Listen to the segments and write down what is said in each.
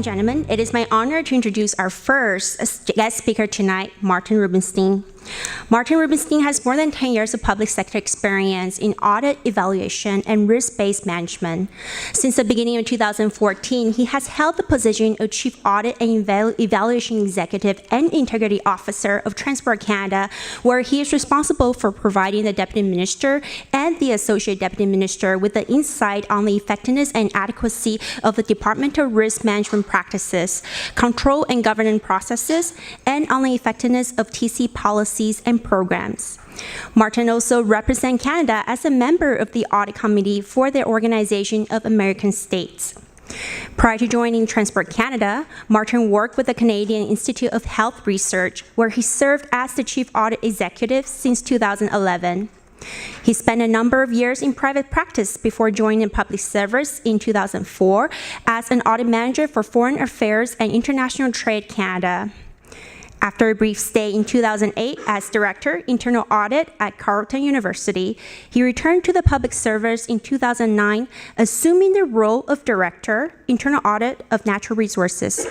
gentlemen, it is my honor to introduce our first guest speaker tonight, Martin Rubenstein. Martin Rubenstein has more than 10 years of public sector experience in audit, evaluation, and risk-based management. Since the beginning of 2014, he has held the position of Chief Audit and Evaluation Executive and Integrity Officer of Transport Canada, where he is responsible for providing the Deputy Minister and the Associate Deputy Minister with the insight on the effectiveness and adequacy of the departmental risk management practices, control and governance processes, and on the effectiveness of TC policies and programs. Martin also represents Canada as a member of the Audit Committee for the Organization of American States. Prior to joining Transport Canada, Martin worked with the Canadian Institute of Health Research, where he served as the Chief Audit Executive since 2011. He spent a number of years in private practice before joining public service in 2004 as an audit manager for Foreign Affairs and International Trade Canada. After a brief stay in 2008 as Director, Internal Audit at Carleton University, he returned to the public service in 2009, assuming the role of Director, Internal Audit of Natural Resources.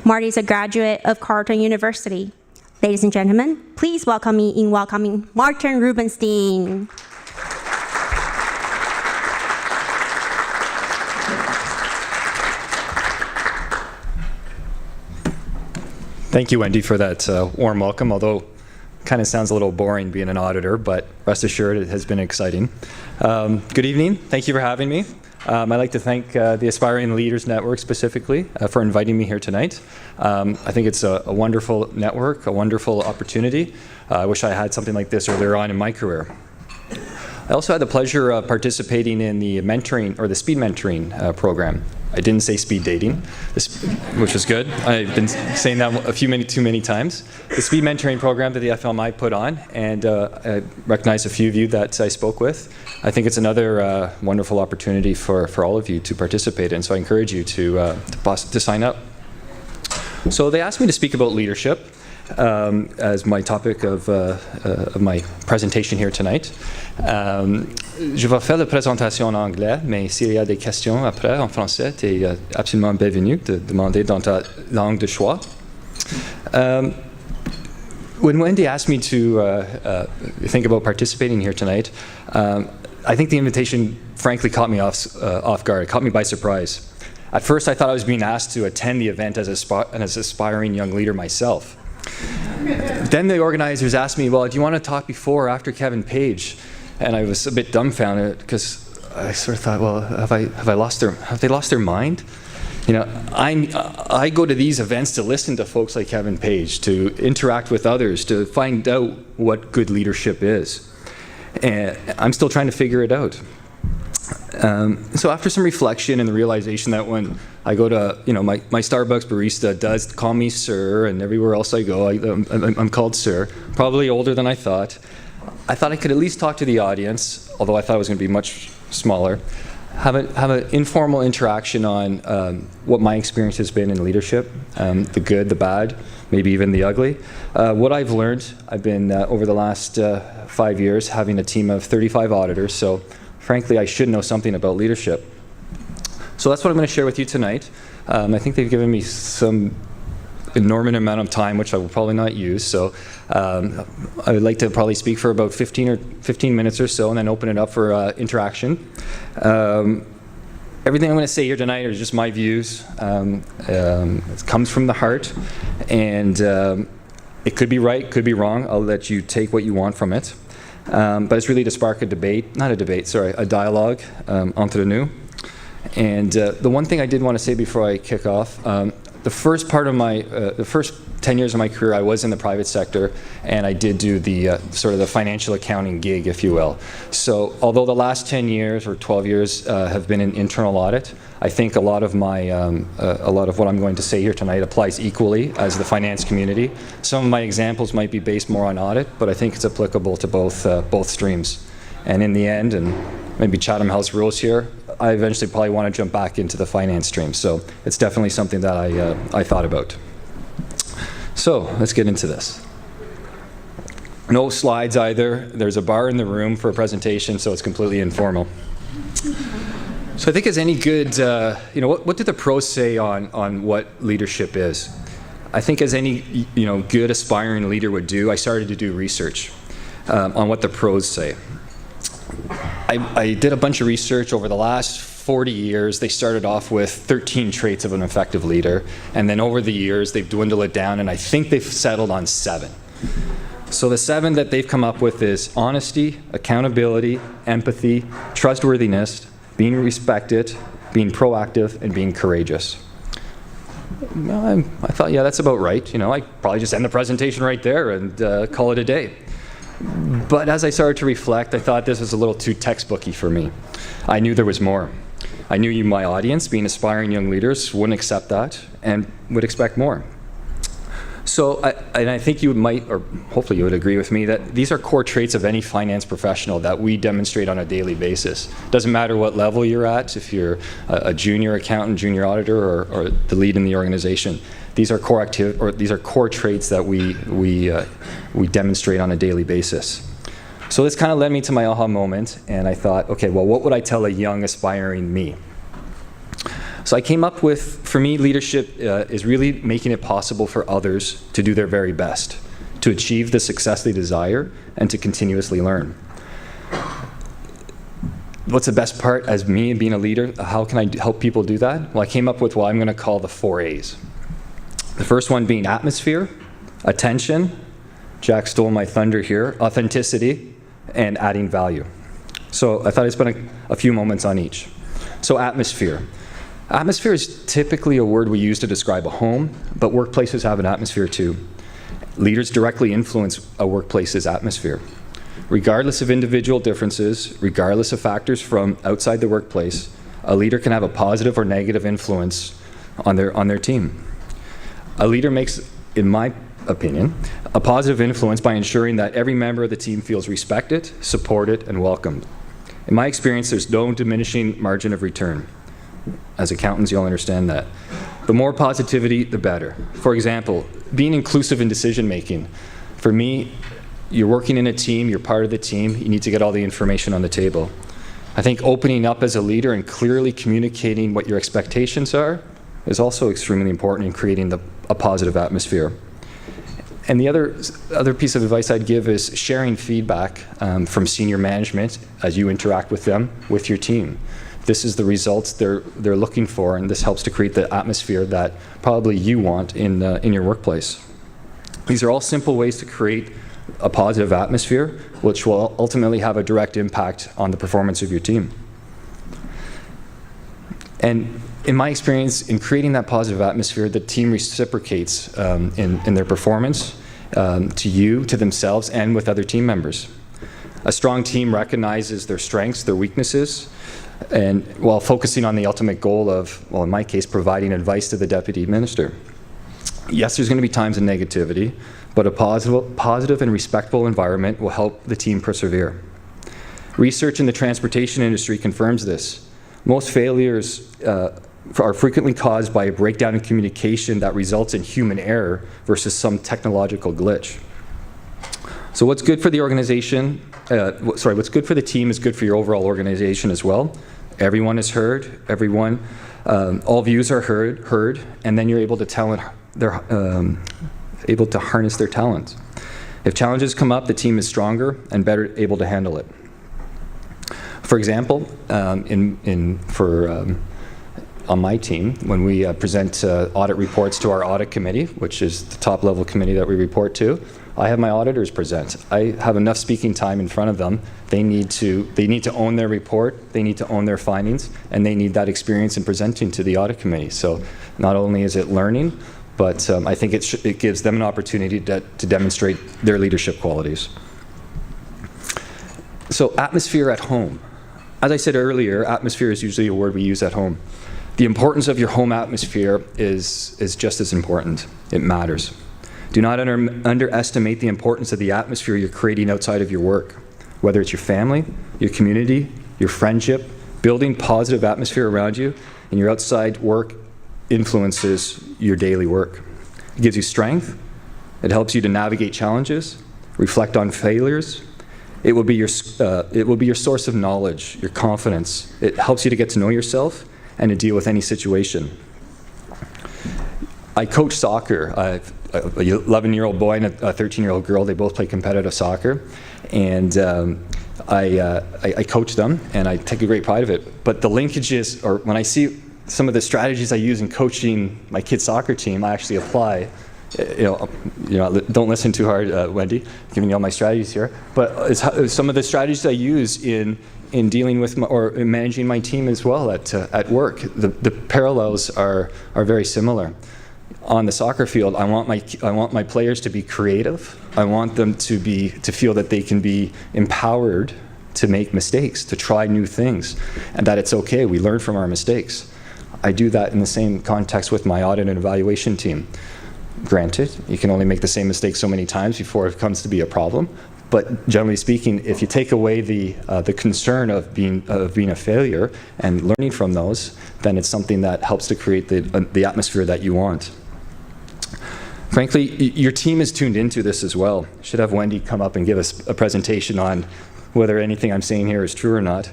Marty is a graduate of Carleton University. Ladies and gentlemen, please welcome me in welcoming Martin Rubenstein. Thank you, Wendy, for that warm welcome, although it kind of sounds a little boring being an auditor, but rest assured it has been exciting. Good evening. Thank you for having me. I'd like to thank the Aspiring Leaders Network specifically for inviting me here tonight. I think it's a wonderful network, a wonderful opportunity. I wish I had something like this earlier on in my career. I also had the pleasure of participating in the mentoring, or the speed mentoring program. I didn't say speed dating, which was good. I've been saying that too many times. The speed mentoring program that the FLMI put on, and I recognize a few of you that I spoke with. I think it's another wonderful opportunity for all of you to participate in, so I encourage you to sign up. So they asked me to speak about leadership as my topic of my presentation here tonight. Je vais faire la présentation en anglais, mais s'il y a des questions après en français, tu es absolument bienvenu de demander dans ta langue de choix. When Wendy asked me to think about participating here tonight, I think the invitation frankly caught me off guard. It caught me by surprise. At first I thought I was being asked to attend the event as an aspiring young leader myself. Then the organizers asked me, well, do you want to talk before or after Kevin Page? And I was a bit dumbfounded because I sort of thought, well, have they lost their mind? You know, I go to these events to listen to folks like Kevin Page, to interact with others, to find out what good leadership is. And I'm still trying to figure it out. So after some reflection and the realization that when I go to, my Starbucks barista does call me sir, and everywhere else I go, I'm called sir, probably older than I thought I could at least talk to the audience, although I thought it was going to be much smaller, have an informal interaction on what my experience has been in leadership, the good, the bad, maybe even the ugly. What I've learned, I've been, over the last 5 years, having a team of 35 auditors, so frankly, I should know something about leadership. So that's what I'm going to share with you tonight. I think they've given me some enormous amount of time, which I will probably not use. So I would like to probably speak for about 15 minutes or so, and then open it up for interaction. Everything I'm going to say here tonight are just my views. It comes from the heart, and it could be right, could be wrong. I'll let you take what you want from it. But it's really to spark a dialogue entre nous. And the one thing I did want to say before I kick off, the first 10 years of my career, I was in the private sector, and I did do the sort of the financial accounting gig, if you will. So although the last 10 years or 12 years have been in internal audit, I think a lot of what I'm going to say here tonight applies equally as the finance community. Some of my examples might be based more on audit, but I think it's applicable to both streams. And in the end, and maybe Chatham House rules here, I eventually probably want to jump back into the finance stream. So it's definitely something that I thought about. So let's get into this. No slides either. There's a bar in the room for a presentation, so it's completely informal. So I think as any good, what do the pros say on what leadership is? I think as any, good aspiring leader would do, I started to do research on what the pros say. I did a bunch of research over the last 40 years. They started off with 13 traits of an effective leader, and then over the years they've dwindled it down, and I think they've settled on 7. So the 7 that they've come up with is honesty, accountability, empathy, trustworthiness, being respected, being proactive, and being courageous. I thought, yeah, that's about right. I probably just end the presentation right there and call it a day. But as I started to reflect, I thought this was a little too textbooky for me. I knew there was more. I knew my audience, being aspiring young leaders, wouldn't accept that and would expect more. So, I think you might, or hopefully you would agree with me, that these are core traits of any finance professional that we demonstrate on a daily basis. Doesn't matter what level you're at, if you're a junior accountant, junior auditor, or the lead in the organization. These are core traits that we demonstrate on a daily basis. So this kind of led me to my aha moment, and I thought, okay, well, what would I tell a young aspiring me? So I came up with, for me, leadership is really making it possible for others to do their very best, to achieve the success they desire, and to continuously learn. What's the best part as me being a leader? How can I help people do that? Well, I came up with what I'm going to call the 4 A's. The first one being atmosphere, attention, Jack stole my thunder here, authenticity, and adding value. So I thought I'd spend a few moments on each. So atmosphere. Atmosphere is typically a word we use to describe a home, but workplaces have an atmosphere too. Leaders directly influence a workplace's atmosphere. Regardless of individual differences, regardless of factors from outside the workplace, a leader can have a positive or negative influence on their team. A leader makes, in my opinion, a positive influence by ensuring that every member of the team feels respected, supported, and welcomed. In my experience, there's no diminishing margin of return. As accountants, you'll understand that. The more positivity, the better. For example, being inclusive in decision making. For me, you're working in a team, you're part of the team, you need to get all the information on the table. I think opening up as a leader and clearly communicating what your expectations are is also extremely important in creating a positive atmosphere. And the other piece of advice I'd give is sharing feedback from senior management as you interact with them, with your team. This is the results they're looking for, and this helps to create the atmosphere that probably you want in your workplace. These are all simple ways to create a positive atmosphere, which will ultimately have a direct impact on the performance of your team. And in my experience, in creating that positive atmosphere, the team reciprocates in their performance to you, to themselves, and with other team members. A strong team recognizes their strengths, their weaknesses, and while focusing on the ultimate goal of, well, in my case, providing advice to the deputy minister. Yes, there's going to be times of negativity, but a positive and respectful environment will help the team persevere. Research in the transportation industry confirms this. Most failures are frequently caused by a breakdown in communication that results in human error versus some technological glitch. So what's good for the organization, what's good for the team is good for your overall organization as well. Everyone is heard, all views are heard, and then you're able to able to harness their talents. If challenges come up, the team is stronger and better able to handle it. For example, on my team, when we present audit reports to our audit committee, which is the top level committee that we report to, I have my auditors present. I have enough speaking time in front of them. They need to own their report, they need to own their findings, and they need that experience in presenting to the audit committee. So not only is it learning, but I think it gives them an opportunity to demonstrate their leadership qualities. So atmosphere at home. As I said earlier, atmosphere is usually a word we use at home. The importance of your home atmosphere is just as important. It matters. Do not underestimate the importance of the atmosphere you're creating outside of your work, whether it's your family, your community, your friendship. Building positive atmosphere around you and your outside work influences your daily work. It gives you strength. It helps you to navigate challenges, reflect on failures, It will be your source of knowledge, your confidence. It helps you to get to know yourself and to deal with any situation. I coach soccer. I've an 11-year-old boy and a 13-year-old girl. They both play competitive soccer, and I coach them, and I take a great pride of it. But the linkages, or when I see some of the strategies I use in coaching my kids' soccer team, I actually apply. Don't listen too hard, Wendy, giving you all my strategies here. But it's some of the strategies I use in dealing with or in managing my team as well at work. The parallels are very similar. On the soccer field, I want my players to be creative. I want them to feel that they can be empowered to make mistakes, to try new things, and that it's okay. We learn from our mistakes. I do that in the same context with my audit and evaluation team. Granted, you can only make the same mistake so many times before it comes to be a problem. But generally speaking, if you take away the concern of being a failure and learning from those, then it's something that helps to create the atmosphere that you want. Frankly, your team is tuned into this as well. Should have Wendy come up and give us a presentation on whether anything I'm saying here is true or not.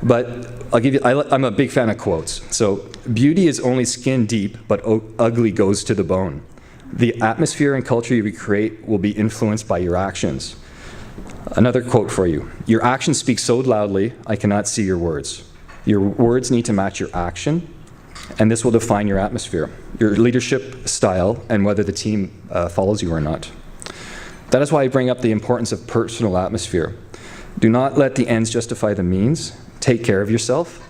But I'm a big fan of quotes. So, beauty is only skin deep, but ugly goes to the bone. The atmosphere and culture you create will be influenced by your actions. Another quote for you. Your actions speak so loudly, I cannot see your words. Your words need to match your action, and this will define your atmosphere, your leadership style, and whether the team follows you or not. That is why I bring up the importance of personal atmosphere. Do not let the ends justify the means. Take care of yourself.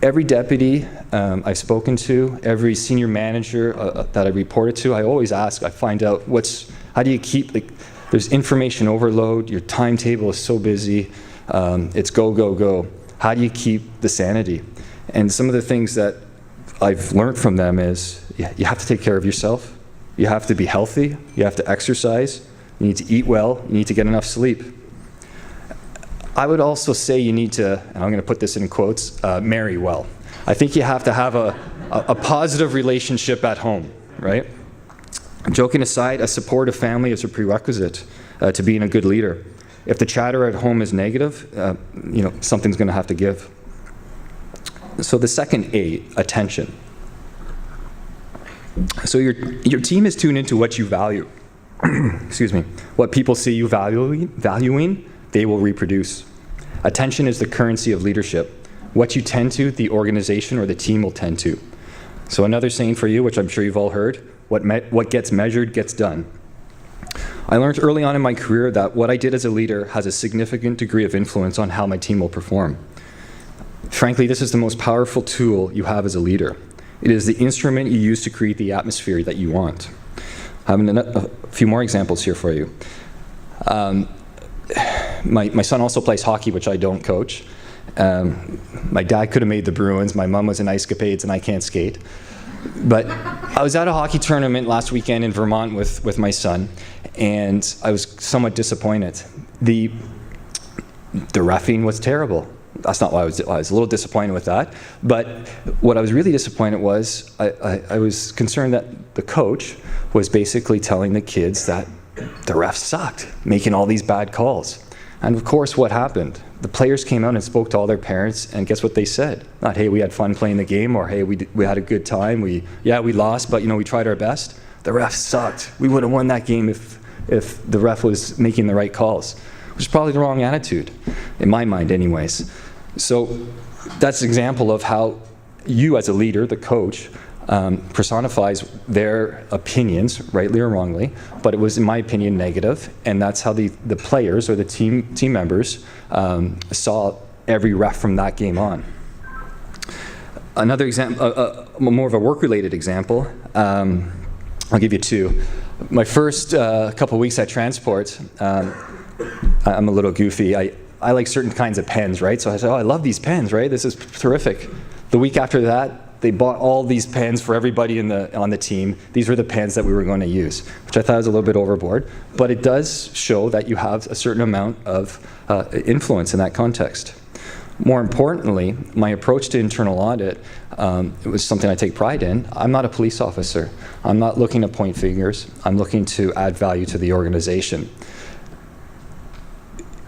Every deputy I've spoken to, every senior manager that I reported to, I always ask, I find out how do you keep, there's information overload, your timetable is so busy, it's go, go, go. How do you keep the sanity? And some of the things that I've learned from them is you have to take care of yourself, you have to be healthy, you have to exercise, you need to eat well, you need to get enough sleep. I would also say you need to, and I'm going to put this in quotes, marry well. I think you have to have a positive relationship at home, right? Joking aside, a supportive family is a prerequisite to being a good leader. If the chatter at home is negative, something's going to have to give. So the second A, attention. So your team is tuned into what you value. Excuse me. What people see you valuing, they will reproduce. Attention is the currency of leadership. What you tend to, the organization or the team will tend to. So another saying for you, which I'm sure you've all heard, what gets measured gets done. I learned early on in my career that what I did as a leader has a significant degree of influence on how my team will perform. Frankly, this is the most powerful tool you have as a leader. It is the instrument you use to create the atmosphere that you want. I have a few more examples here for you. My son also plays hockey, which I don't coach. My dad could have made the Bruins. My mom was in ice capades, and I can't skate. But I was at a hockey tournament last weekend in Vermont with my son, and I was somewhat disappointed. The reffing was terrible. That's not why I was a little disappointed with that. But what I was really disappointed was I was concerned that the coach was basically telling the kids that the refs sucked, making all these bad calls. And of course, what happened? The players came out and spoke to all their parents, and guess what they said? Not, hey, we had fun playing the game, or hey, we had a good time. We lost, but we tried our best. The refs sucked. We would have won that game if the ref was making the right calls, which is probably the wrong attitude, in my mind anyways. So that's an example of how you as a leader, the coach, personifies their opinions, rightly or wrongly, but it was, in my opinion, negative, and that's how the players or the team members saw every ref from that game on. Another example, more of a work-related example, I'll give you two. My first couple weeks at Transport, I'm a little goofy. I like certain kinds of pens, right? So I said, I love these pens, right? This is terrific. The week after that, they bought all these pens for everybody on the team. These were the pens that we were going to use, which I thought was a little bit overboard. But it does show that you have a certain amount of influence in that context. More importantly, my approach to internal audit, it was something I take pride in. I'm not a police officer. I'm not looking to point fingers. I'm looking to add value to the organization.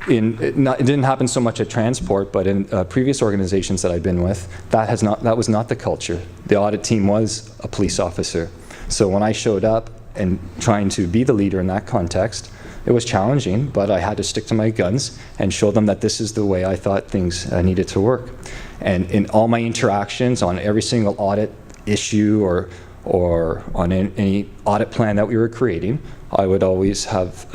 it didn't happen so much at transport, but in previous organizations that I've been with, that was not the culture. The audit team was a police officer. So when I showed up and trying to be the leader in that context, it was challenging, but I had to stick to my guns and show them that this is the way I thought things needed to work. And in all my interactions on every single audit issue or on any audit plan that we were creating, I would always have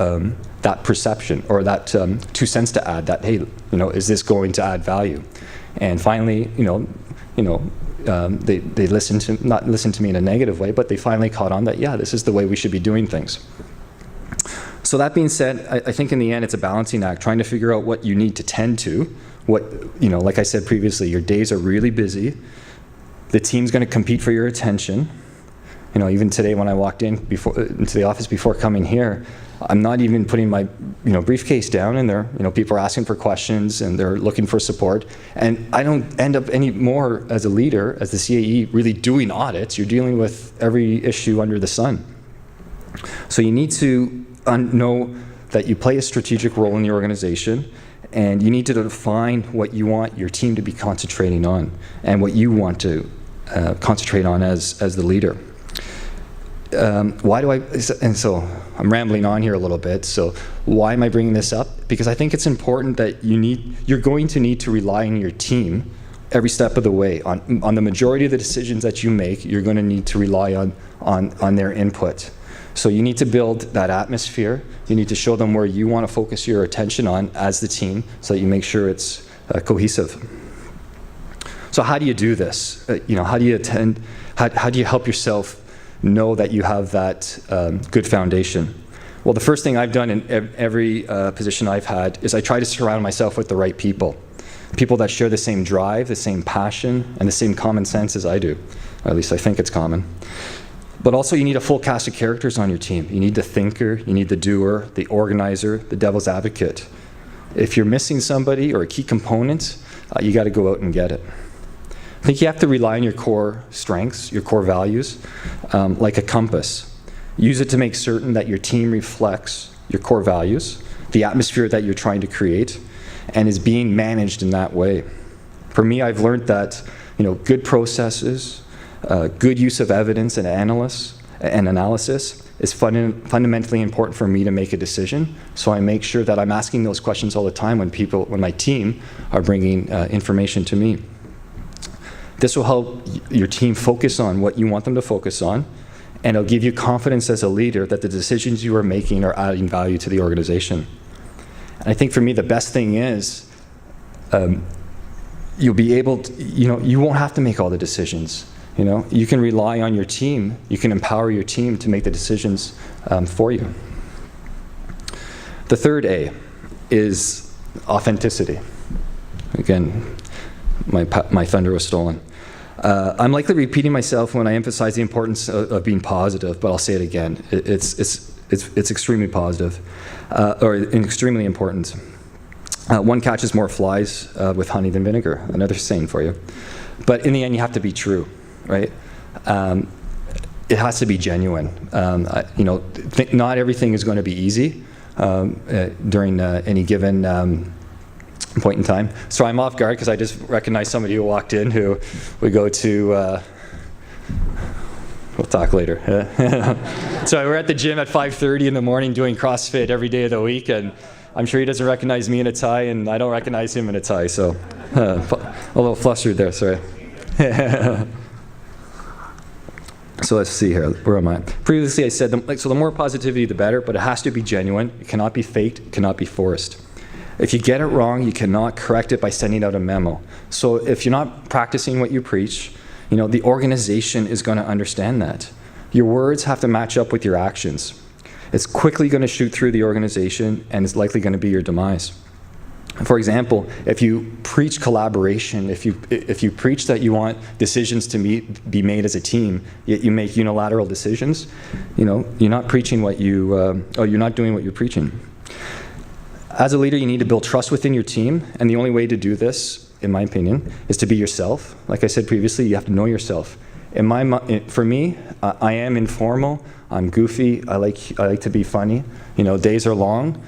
that perception or that 2 cents to add, that, hey, is this going to add value? And finally, they listened to, not listened to me in a negative way, but they finally caught on that, yeah, this is the way we should be doing things. So that being said, I think in the end it's a balancing act, trying to figure out what you need to tend to. Like I said previously, your days are really busy. The team's going to compete for your attention. Even today when I walked into the office before coming here, I'm not even putting my briefcase down, and there people are asking for questions and they're looking for support. And I don't end up anymore as a leader, as the CAE, really doing audits. You're dealing with every issue under the sun. So you need to know that you play a strategic role in the organization, and you need to define what you want your team to be concentrating on and what you want to concentrate on as the leader. And so I'm rambling on here a little bit, so why am I bringing this up? Because I think it's important that you're going to need to rely on your team every step of the way. On the majority of the decisions that you make, you're going to need to rely on their input. So you need to build that atmosphere. You need to show them where you want to focus your attention on as the team so that you make sure it's cohesive. So how do you do this? How do you help yourself know that you have that good foundation? Well, the first thing I've done in every position I've had is I try to surround myself with the right people. People that share the same drive, the same passion, and the same common sense as I do. Or at least I think it's common. But also you need a full cast of characters on your team. You need the thinker, you need the doer, the organizer, the devil's advocate. If you're missing somebody or a key component, you got to go out and get it. I think you have to rely on your core strengths, your core values, like a compass. Use it to make certain that your team reflects your core values, the atmosphere that you're trying to create, and is being managed in that way. For me, I've learned that good processes, good use of evidence and analysis is fundamentally important for me to make a decision. So I make sure that I'm asking those questions all the time when my team are bringing information to me. This will help your team focus on what you want them to focus on, and it'll give you confidence as a leader that the decisions you are making are adding value to the organization. And I think for me, the best thing is you'll be able to, you won't have to make all the decisions. You can rely on your team. You can empower your team to make the decisions for you. The third A is authenticity. Again, my thunder was stolen. I'm likely repeating myself when I emphasize the importance of being positive, but I'll say it again. It's extremely positive, or extremely important. One catches more flies with honey than vinegar. Another saying for you. But in the end, you have to be true, right? It has to be genuine. Not everything is going to be easy during any given point in time. So I'm off guard because I just recognized somebody who walked in who we go to, we'll talk later. So we're at the gym at 5:30 in the morning doing CrossFit every day of the week, and I'm sure he doesn't recognize me in a tie, and I don't recognize him in a tie, so a little flustered there, sorry. So let's see here, where am I? Previously I said, so the more positivity the better, but it has to be genuine. It cannot be faked, it cannot be forced. If you get it wrong, you cannot correct it by sending out a memo. So if you're not practicing what you preach, the organization is going to understand that. Your words have to match up with your actions. It's quickly going to shoot through the organization, and it's likely going to be your demise. For example, if you preach collaboration, if you preach that you want decisions to be made as a team, yet you make unilateral decisions, you're not preaching you're not doing what you're preaching. As a leader, you need to build trust within your team, and the only way to do this, in my opinion, is to be yourself. Like I said previously, you have to know yourself. For me, I am informal. I'm goofy. I like to be funny. Days are long.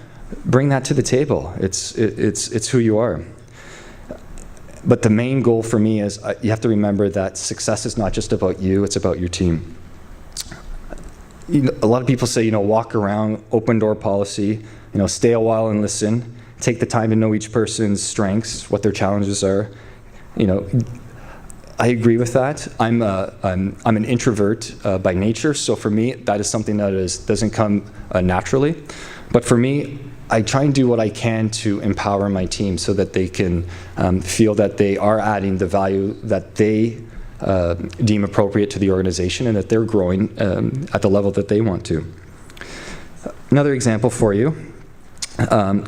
bring that to the table. It's who you are. But the main goal for me is you have to remember that success is not just about you, it's about your team. A lot of people say, walk around, open door policy, stay a while and listen, take the time to know each person's strengths, what their challenges are. I agree with that. I'm an introvert by nature, so for me, that is something that doesn't come naturally. But for me, I try and do what I can to empower my team so that they can feel that they are adding the value that they deem appropriate to the organization and that they're growing at the level that they want to. Another example for you,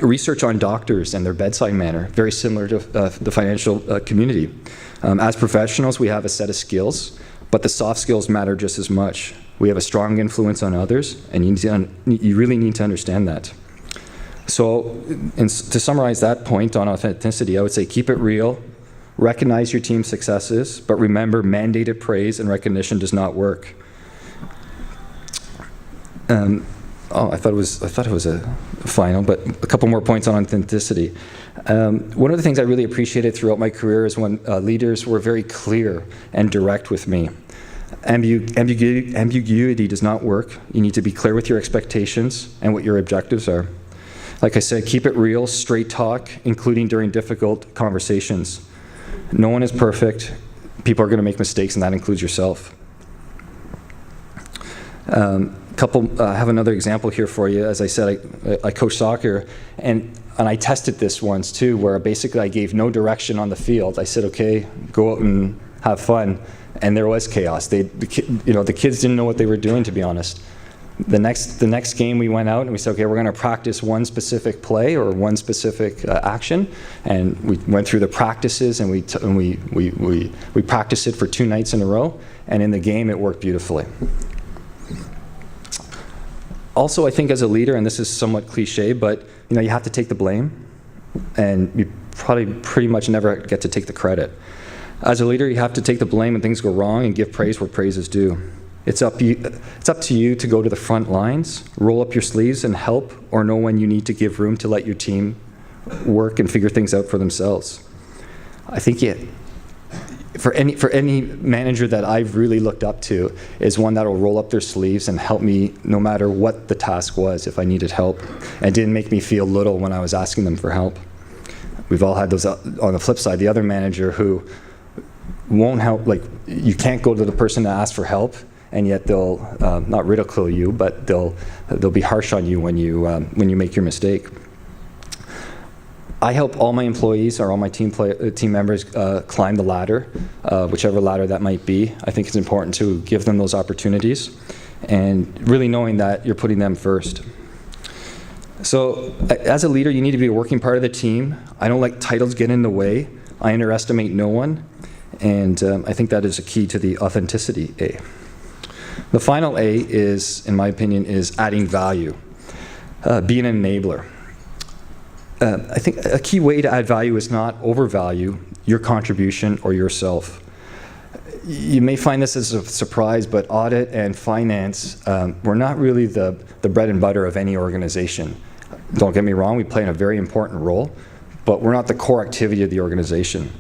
research on doctors and their bedside manner, very similar to the financial community. As professionals, we have a set of skills, but the soft skills matter just as much. We have a strong influence on others, and you really need to understand that. So to summarize that point on authenticity, I would say keep it real, recognize your team's successes, but remember mandated praise and recognition does not work. I thought it was a final, but a couple more points on authenticity. One of the things I really appreciated throughout my career is when leaders were very clear and direct with me. Ambiguity does not work. You need to be clear with your expectations and what your objectives are. Like I said, keep it real, straight talk, including during difficult conversations. No one is perfect. People are going to make mistakes, and that includes yourself. I have another example here for you. As I said, I coach soccer, and I tested this once too, where basically I gave no direction on the field. I said, okay, go out and have fun, and there was chaos. The kids didn't know what they were doing, to be honest. The next game we went out and we said, okay, we're going to practice one specific play or one specific action, and we went through the practices and we practiced it for 2 nights in a row, and in the game it worked beautifully. Also, I think as a leader, and this is somewhat cliche, but you have to take the blame, and you probably pretty much never get to take the credit. As a leader, you have to take the blame when things go wrong and give praise where praise is due. It's up to you to go to the front lines, roll up your sleeves and help, or know when you need to give room to let your team work and figure things out for themselves. I think for any manager that I've really looked up to is one that will roll up their sleeves and help me no matter what the task was if I needed help, and didn't make me feel little when I was asking them for help. We've all had those on the flip side, the other manager who won't help, like you can't go to the person to ask for help, and yet they'll not ridicule you, but they'll be harsh on you when you make your mistake. I help all my employees or all my team members climb the ladder, whichever ladder that might be. I think it's important to give them those opportunities, and really knowing that you're putting them first. So as a leader, you need to be a working part of the team. I don't let titles get in the way. I underestimate no one, and I think that is a key to the authenticity A. The final A is, in my opinion, is adding value, being an enabler. I think a key way to add value is not overvalue your contribution or yourself. You may find this as a surprise, but audit and finance, we're not really the bread and butter of any organization. Don't get me wrong, we play a very important role, but we're not the core activity of the organization.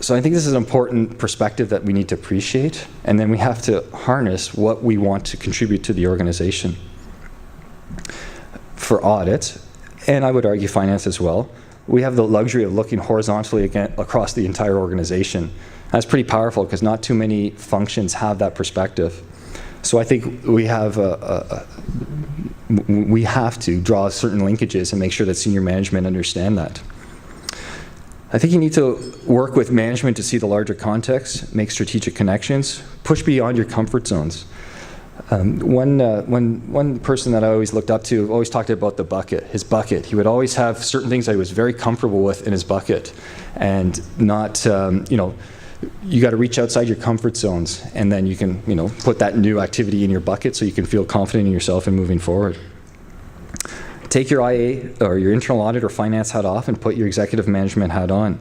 So I think this is an important perspective that we need to appreciate, and then we have to harness what we want to contribute to the organization. For audit, and I would argue finance as well, we have the luxury of looking horizontally across the entire organization. That's pretty powerful because not too many functions have that perspective. So I think we have to draw certain linkages and make sure that senior management understand that. I think you need to work with management to see the larger context, make strategic connections, push beyond your comfort zones. One person that I always looked up to always talked about his bucket. He would always have certain things that he was very comfortable with in his bucket, and not, you got to reach outside your comfort zones, and then you can, put that new activity in your bucket so you can feel confident in yourself and moving forward. Take your IA or your internal audit or finance hat off and put your executive management hat on.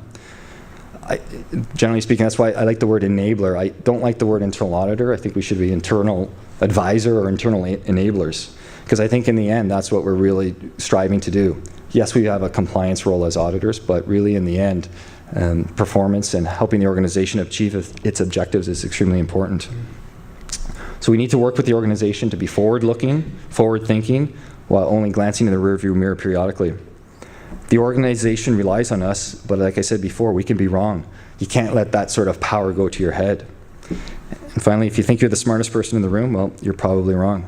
Generally speaking, that's why I like the word enabler. I don't like the word internal auditor. I think we should be internal advisor or internal enablers. Because I think in the end, that's what we're really striving to do. Yes, we have a compliance role as auditors, but really in the end, performance and helping the organization achieve its objectives is extremely important. So we need to work with the organization to be forward-looking, forward-thinking, while only glancing in the rearview mirror periodically. The organization relies on us, but like I said before, we can be wrong. You can't let that sort of power go to your head. And finally, if you think you're the smartest person in the room, well, you're probably wrong.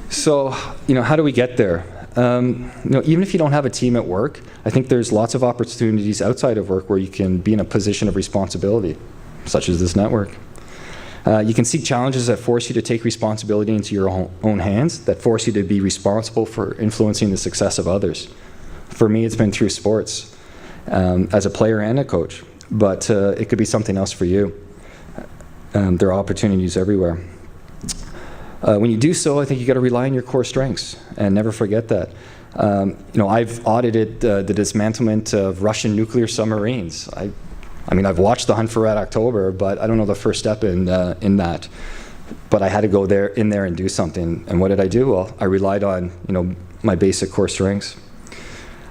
So, how do we get there? Even if you don't have a team at work, I think there's lots of opportunities outside of work where you can be in a position of responsibility, such as this network. You can seek challenges that force you to take responsibility into your own hands, that force you to be responsible for influencing the success of others. For me, it's been through sports, as a player and a coach, but it could be something else for you. There are opportunities everywhere. When you do so, I think you got to rely on your core strengths and never forget that. I've audited the dismantlement of Russian nuclear submarines. I've watched The Hunt for Red October, but I don't know the first step in that. But I had to go in there and do something. And what did I do? Well, I relied on my basic core strengths.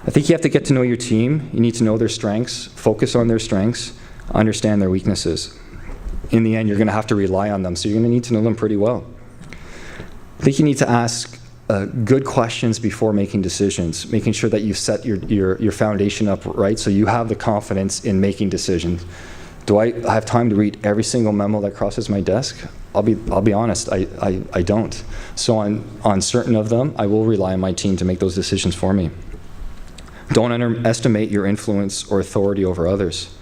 I think you have to get to know your team. You need to know their strengths, focus on their strengths, understand their weaknesses. In the end, you're going to have to rely on them, so you're going to need to know them pretty well. I think you need to ask good questions before making decisions, making sure that you set your foundation up right so you have the confidence in making decisions. Do I have time to read every single memo that crosses my desk? I'll be honest, I don't. So on certain of them, I will rely on my team to make those decisions for me. Don't underestimate your influence or authority over others.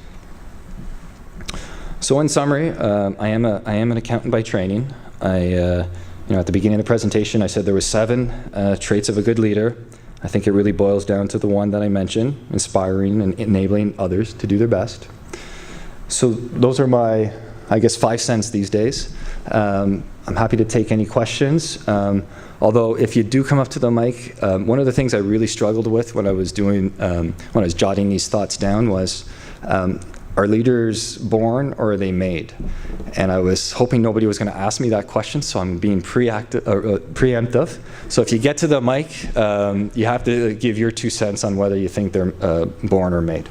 So in summary, I am an accountant by training. At the beginning of the presentation, I said there were 7 traits of a good leader. I think it really boils down to the one that I mentioned, inspiring and enabling others to do their best. So those are my, 5 cents these days. I'm happy to take any questions. Although if you do come up to the mic, one of the things I really struggled with when I was jotting these thoughts down was, are leaders born or are they made? And I was hoping nobody was going to ask me that question, so I'm being preemptive. So if you get to the mic, you have to give your 2 cents on whether you think they're born or made.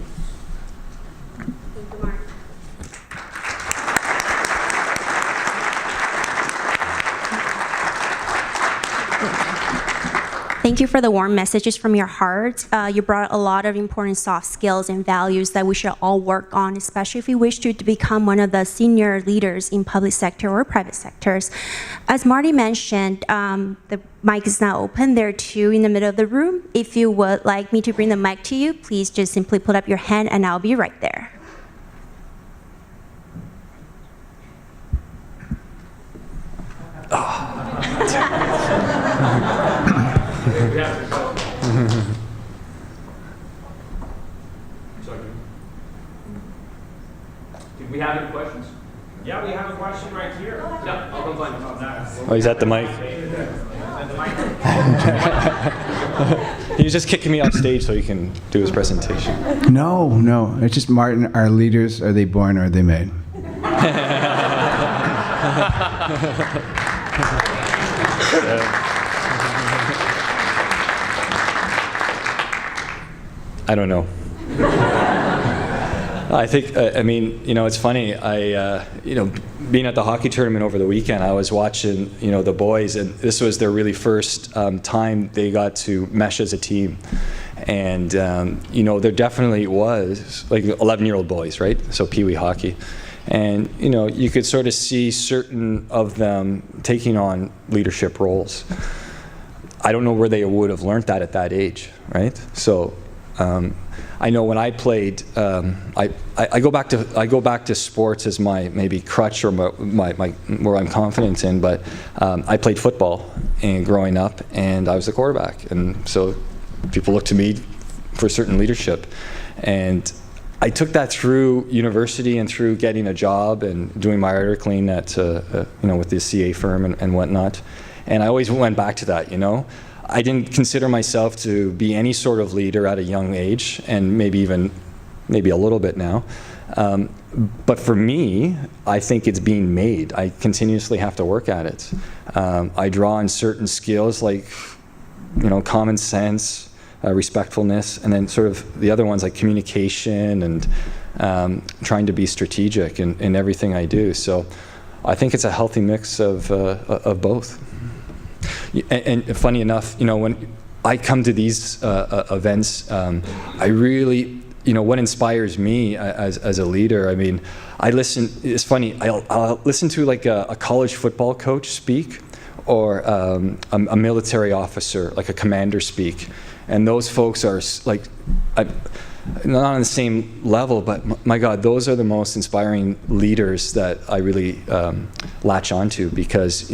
Thank you for the warm messages from your heart. You brought a lot of important soft skills and values that we should all work on, especially if we wish to become one of the senior leaders in public sector or private sectors. As Marty mentioned, the mic is now open. There are 2 in the middle of the room. If you would like me to bring the mic to you, please just simply put up your hand and I'll be right there. Do we have any questions? Yeah, we have a question right here. Yeah, I'll come find you. Oh, he's at the mic. He was just kicking me off stage so he can do his presentation. No. It's just Martin, our leaders, are they born or are they made? I don't know. I think, it's funny. Being at the hockey tournament over the weekend, I was watching, the boys, and this was their really first time they got to mesh as a team. And, there definitely was, like 11-year-old boys, right? So Pee Wee hockey. And, you could sort of see certain of them taking on leadership roles. I don't know where they would have learned that at that age, right? So, I know when I played, I go back to sports as my maybe crutch or my where I'm confident in. But I played football and growing up, and I was the quarterback, and so people look to me for certain leadership. And I took that through university and through getting a job and doing my articling at with the CA firm and whatnot. And I always went back to that. I didn't consider myself to be any sort of leader at a young age, and maybe a little bit now. But for me, I think it's being made. I continuously have to work at it. I draw on certain skills like, common sense, respectfulness, and then sort of the other ones like communication and trying to be strategic in everything I do. So I think it's a healthy mix of both. And funny enough, when I come to these events, I really, what inspires me as a leader, I mean, I listen, it's funny, I'll listen to like a college football coach speak or a military officer, like a commander speak. And those folks are like, not on the same level, but my God, those are the most inspiring leaders that I really latch onto because,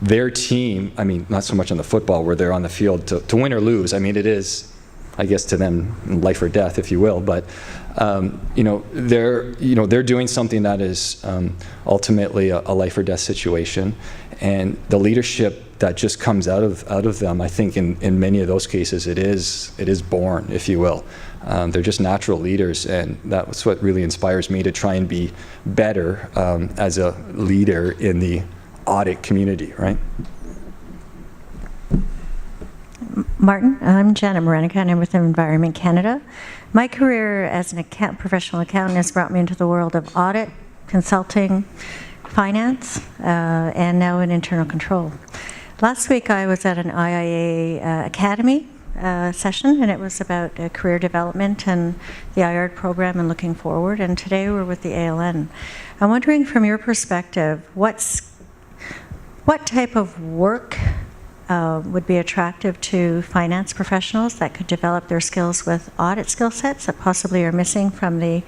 their team, I mean, not so much on the football where they're on the field to win or lose. I mean, it is, I guess, to them, life or death, if you will. But, they're doing something that is ultimately a life or death situation. And the leadership that just comes out of them, I think in many of those cases, it is born, if you will. They're just natural leaders, and that's what really inspires me to try and be better as a leader in the audit community, right? Martin, I'm Janet Morenica, and I'm with Environment Canada. My career as an professional accountant has brought me into the world of audit, consulting, finance, and now in internal control. Last week I was at an IIA Academy session, and it was about career development and the IARD program and looking forward, and today we're with the ALN. I'm wondering from your perspective, what type of work would be attractive to finance professionals that could develop their skills with audit skill sets that possibly are missing from the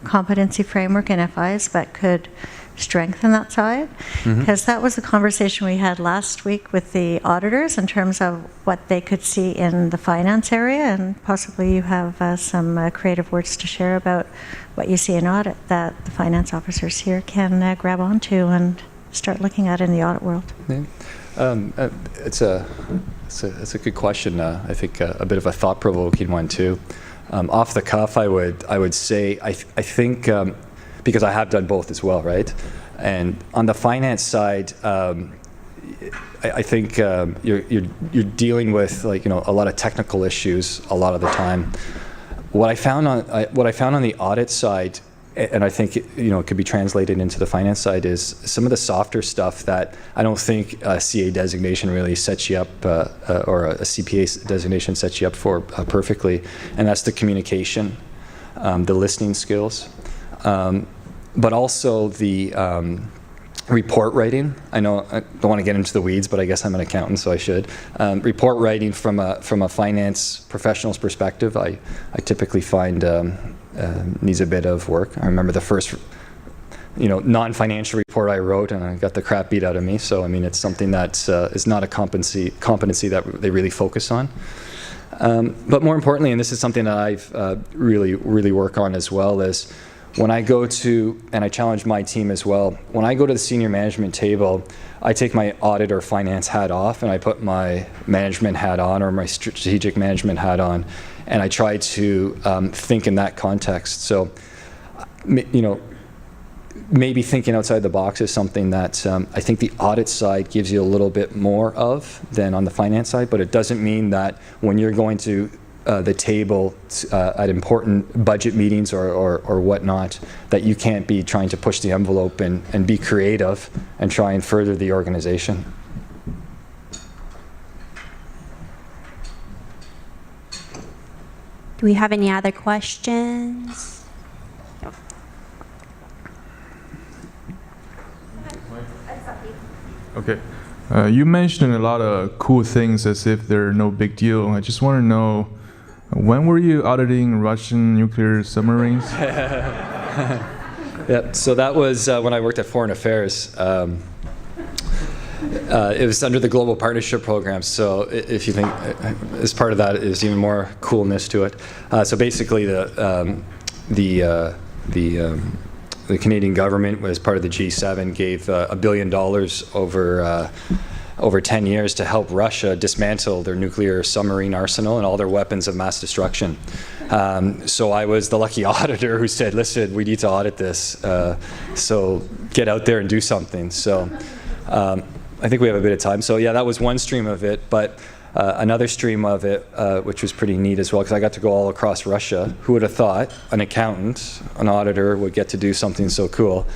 competency framework in FIs but could strengthen that side? Because that was the conversation we had last week with the auditors in terms of what they could see in the finance area, and possibly you have some creative words to share about what you see in audit that the finance officers here can grab onto and start looking at in the audit world. Yeah. It's a good question. I think a bit of a thought-provoking one too. Off the cuff, I would say I think because I have done both as well, right? And on the finance side, I think you're dealing with a lot of technical issues a lot of the time. What I found on the audit side, and I think it could be translated into the finance side, is some of the softer stuff that I don't think a CA designation really sets you up, or a CPA designation sets you up for perfectly, and that's the communication, the listening skills, but also the report writing. I know I don't want to get into the weeds, but I guess I'm an accountant, so I should. Report writing from a finance professional's perspective, I typically find needs a bit of work. I remember the first, non-financial report I wrote, and I got the crap beat out of me. So I mean, it's something that is not a competency that they really focus on. But more importantly, and this is something that I've really work on as well, is when I go to, and I challenge my team as well, when I go to the senior management table, I take my audit or finance hat off and I put my management hat on, or my strategic management hat on, and I try to think in that context. So, maybe thinking outside the box is something that I think the audit side gives you a little bit more of than on the finance side, but it doesn't mean that when you're going to the table at important budget meetings or whatnot, that you can't be trying to push the envelope and be creative and try and further the organization. Do we have any other questions? Okay. You mentioned a lot of cool things as if they're no big deal. I just want to know, when were you auditing Russian nuclear submarines? Yeah, so that was when I worked at Foreign Affairs. It was under the Global Partnership Program, so if you think, as part of that is even more coolness to it. So basically the Canadian government, as part of the G7, gave $1 billion over 10 years to help Russia dismantle their nuclear submarine arsenal and all their weapons of mass destruction. So I was the lucky auditor who said, listen, we need to audit this, so get out there and do something. So I think we have a bit of time. So yeah, that was one stream of it, but another stream of it, which was pretty neat as well, because I got to go all across Russia. Who would have thought an accountant, an auditor, would get to do something so cool?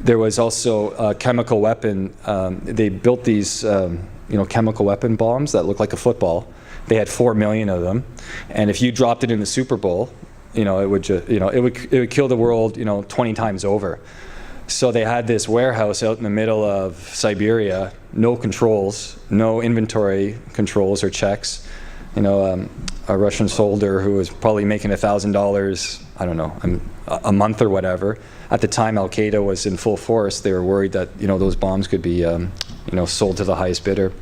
There was also a chemical weapon. They built these, chemical weapon bombs that looked like a football. They had 4 million of them, and if you dropped it in the Super Bowl, it would kill the world, 20 times over. So they had this warehouse out in the middle of Siberia, no controls, no inventory controls or checks. A Russian soldier who was probably making $1,000, I don't know, a month or whatever. At the time Al Qaeda was in full force, they were worried that those bombs could be sold to the highest bidder.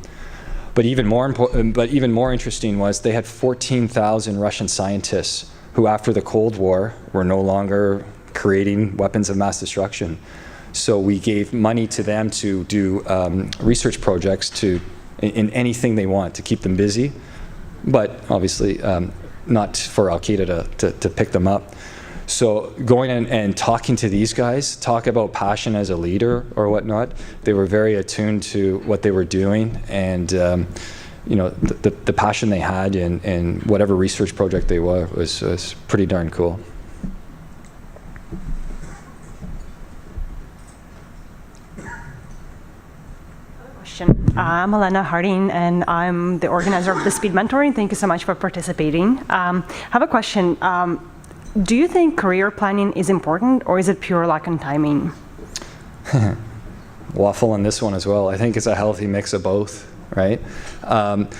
But even more interesting was they had 14,000 Russian scientists who, after the Cold War, were no longer creating weapons of mass destruction. So we gave money to them to do research projects in anything they want to keep them busy, but obviously not for Al Qaeda to pick them up. So going in and talking to these guys, talk about passion as a leader or whatnot, they were very attuned to what they were doing, and the passion they had in whatever research project they were was pretty darn cool. I'm Elena Harding, and I'm the organizer of the Speed Mentoring. Thank you so much for participating. I have a question. Do you think career planning is important, or is it pure luck and timing? Waffle on this one as well. I think it's a healthy mix of both, right?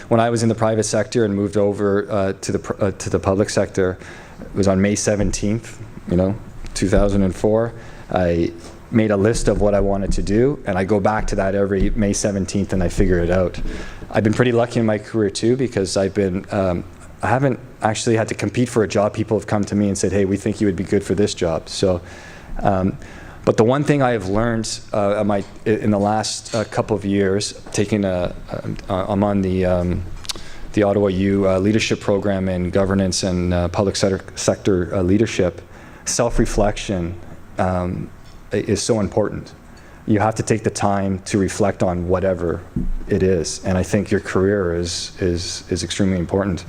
When I was in the private sector and moved over to the public sector, it was on May 17th, 2004. I made a list of what I wanted to do, and I go back to that every May 17th and I figure it out. I've been pretty lucky in my career too, because I haven't actually had to compete for a job. People have come to me and said, hey, we think you would be good for this job. So, but the one thing I have learned in the last couple of years, I'm on the Ottawa U leadership program in governance and public sector leadership. Self-reflection is so important. You have to take the time to reflect on whatever it is, and I think your career is extremely important.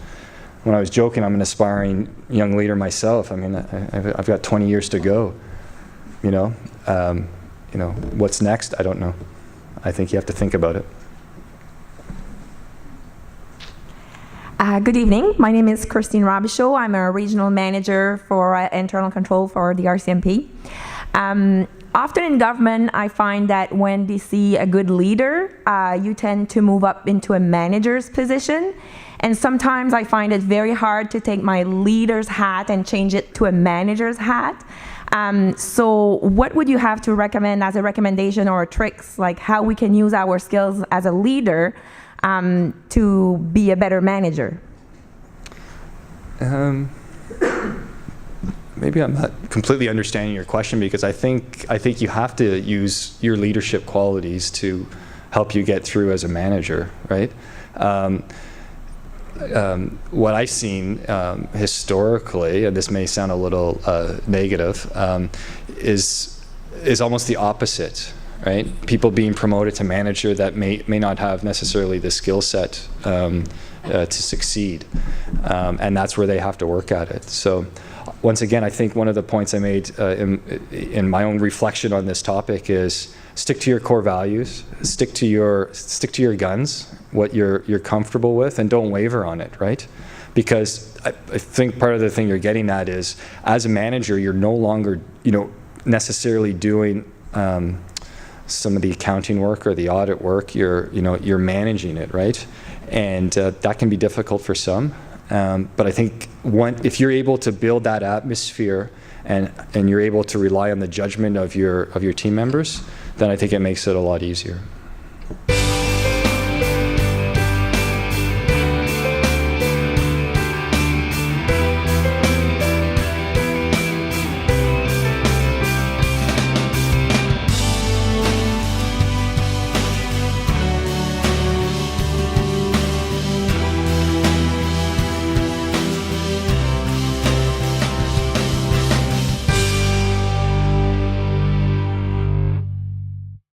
When I was joking, I'm an aspiring young leader myself. I mean, I've got 20 years to go. What's next? I don't know. I think you have to think about it. Good evening. My name is Christine Robichaud. I'm a regional manager for internal control for the RCMP. Often in government, I find that when they see a good leader, you tend to move up into a manager's position. And sometimes I find it very hard to take my leader's hat and change it to a manager's hat. So what would you have to recommend as a recommendation or tricks, like how we can use our skills as a leader to be a better manager? Maybe I'm not completely understanding your question, because I think you have to use your leadership qualities to help you get through as a manager, right? What I've seen historically, and this may sound a little negative, is almost the opposite, right? People being promoted to manager that may not have necessarily the skill set to succeed, and that's where they have to work at it. So once again, I think one of the points I made in my own reflection on this topic is stick to your core values, stick to your guns, what you're comfortable with, and don't waver on it, right? Because I think part of the thing you're getting at is, as a manager, you're no longer necessarily doing some of the accounting work or the audit work. You're managing it, right? And that can be difficult for some. But I think if you're able to build that atmosphere and you're able to rely on the judgment of your team members, then I think it makes it a lot easier.